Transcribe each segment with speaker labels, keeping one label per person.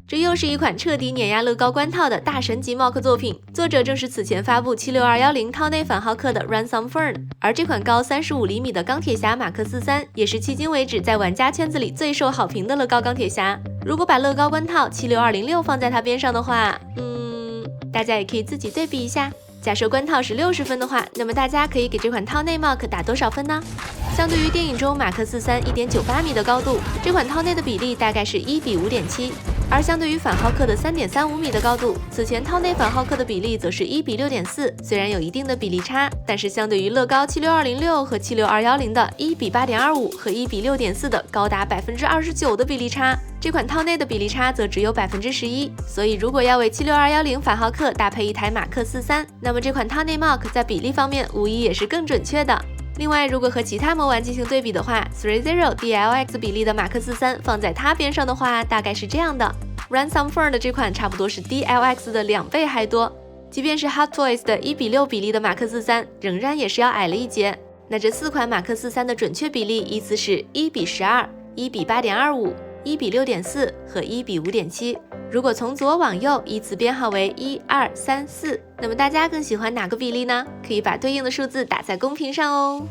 Speaker 1: 这又是一款彻底碾压乐高关套的大神级 mock 作品，作者正是此前发布76210套内反浩克的 Ransom Fern， 而这款高35厘米的钢铁侠马克43也是迄今为止在玩家圈子里最受好评的乐高钢铁侠。如果把乐高关套76206放在它边上的话，大家也可以自己对比一下。假设关套是60分的话，那么大家可以给这款套内 mock 打多少分呢？相对于电影中马克43 1.98 米的高度，这款套内的比例大概是1比5.7。而相对于反浩克的3.35米的高度，此前套内反浩克的比例则是1比6.4，虽然有一定的比例差，但是相对于乐高76206和76210的1比8.25和1比6.4的高达29%的比例差，这款套内的比例差则只有11%。所以如果要为76210反浩克搭配一台马克43，那么这款套内 mock 在比例方面无疑也是更准确的。另外，如果和其他模玩进行对比的话 ，30 DLX 比例的马克43放在它边上的话，大概是这样的。Ransom Fern 的这款差不多是 DLX 的2倍还多，即便是 Hot Toys 的1比6比例的马克43，仍然也是要矮了一截。那这4款马克43的准确比例依次是1比12、1比8.25、1比6.4和1比5.7。如果从左往右依次编号为1、2、3、4，那么大家更喜欢哪个比例呢？可以把对应的数字打在公屏上哦。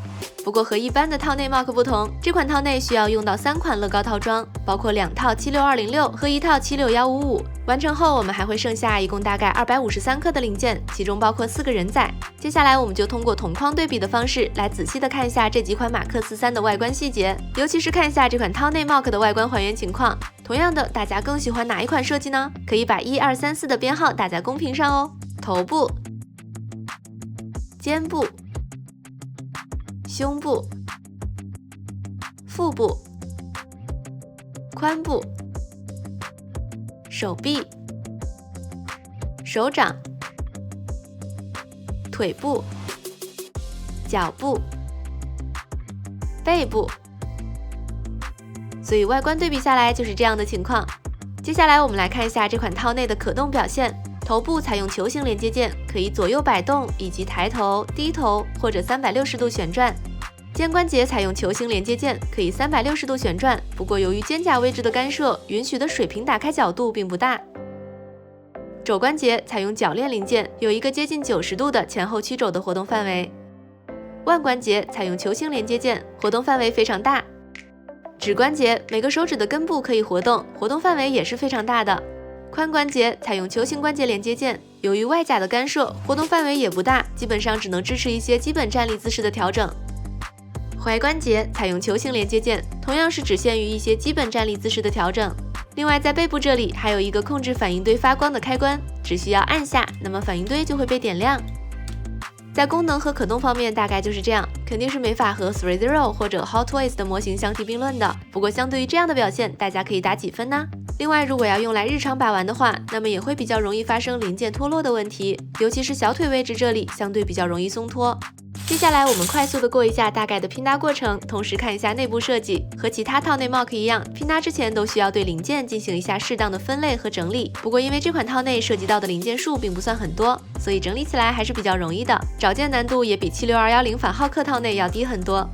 Speaker 1: 不过和一般的套内 mock 不同，这款套内需要用到3款乐高套装，包括2套76206和1套76155。完成后，我们还会剩下一共大概253克的零件，其中包括4个人仔。接下来我们就通过同框对比的方式来仔细的看一下这几款马克43的外观细节，尤其是看一下这款套内 mock 的外观还原情况。同样的，大家更喜欢哪一款设计呢？可以把1、2、3、4的编号打在公屏上哦。头部、肩部、胸部、腹部、髋部、手臂、手掌、腿部、脚部、背部。所以外观对比下来就是这样的情况。接下来我们来看一下这款套内的可动表现。头部采用球形连接件，可以左右摆动以及抬头、低头或者360度旋转。肩关节采用球形连接件，可以360度旋转，不过由于肩胛位置的干涉，允许的水平打开角度并不大。肘关节采用铰链零件，有一个接近90度的前后曲肘的活动范围。腕关节采用球形连接件，活动范围非常大。指关节每个手指的根部可以活动，活动范围也是非常大的。髋关节采用球形关节连接件，由于外甲的干涉，活动范围也不大，基本上只能支持一些基本站立姿势的调整。踝关节采用球形连接件，同样是只限于一些基本站立姿势的调整。另外，在背部这里还有一个控制反应堆发光的开关，只需要按下，那么反应堆就会被点亮。在功能和可动方面大概就是这样，肯定是没法和 30 或者 Hot Toys 的模型相提并论的。不过相对于这样的表现，大家可以打几分呢？另外，如果要用来日常把玩的话，那么也会比较容易发生零件脱落的问题，尤其是小腿位置这里相对比较容易松脱。接下来我们快速的过一下大概的拼搭过程，同时看一下内部设计。和其他套内 mock 一样，拼搭之前都需要对零件进行一下适当的分类和整理。不过因为这款套内涉及到的零件数并不算很多，所以整理起来还是比较容易的，找件难度也比76210反浩克套内要低很多。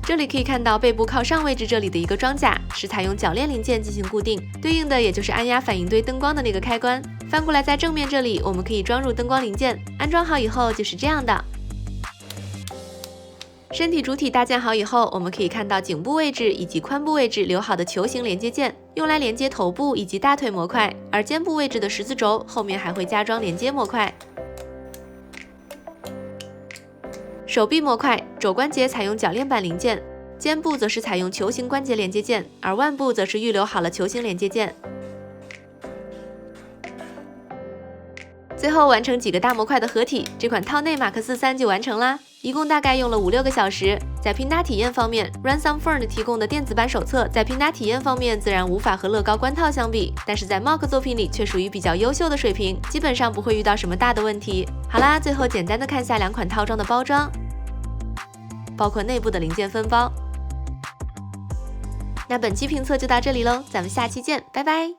Speaker 1: 这里可以看到背部靠上位置这里的一个装甲是采用铰链零件进行固定，对应的也就是按压反应堆灯光的那个开关。翻过来在正面这里，我们可以装入灯光零件，安装好以后就是这样的。身体主体搭建好以后，我们可以看到颈部位置以及髋部位置留好的球形连接件，用来连接头部以及大腿模块，而肩部位置的十字轴后面还会加装连接模块。手臂模块，肘关节采用铰链板零件，肩部则是采用球形关节连接件，而腕部则是预留好了球形连接件。最后完成几个大模块的合体，这款套内马克43就完成啦，一共大概用了5-6个小时。在拼搭体验方面 ，Ransom Fern 提供的电子版手册在拼搭体验方面自然无法和乐高关套相比，但是在 mock 作品里却属于比较优秀的水平，基本上不会遇到什么大的问题。好啦，最后简单的看下2款套装的包装，包括内部的零件分包。那本期评测就到这里喽，咱们下期见，拜拜。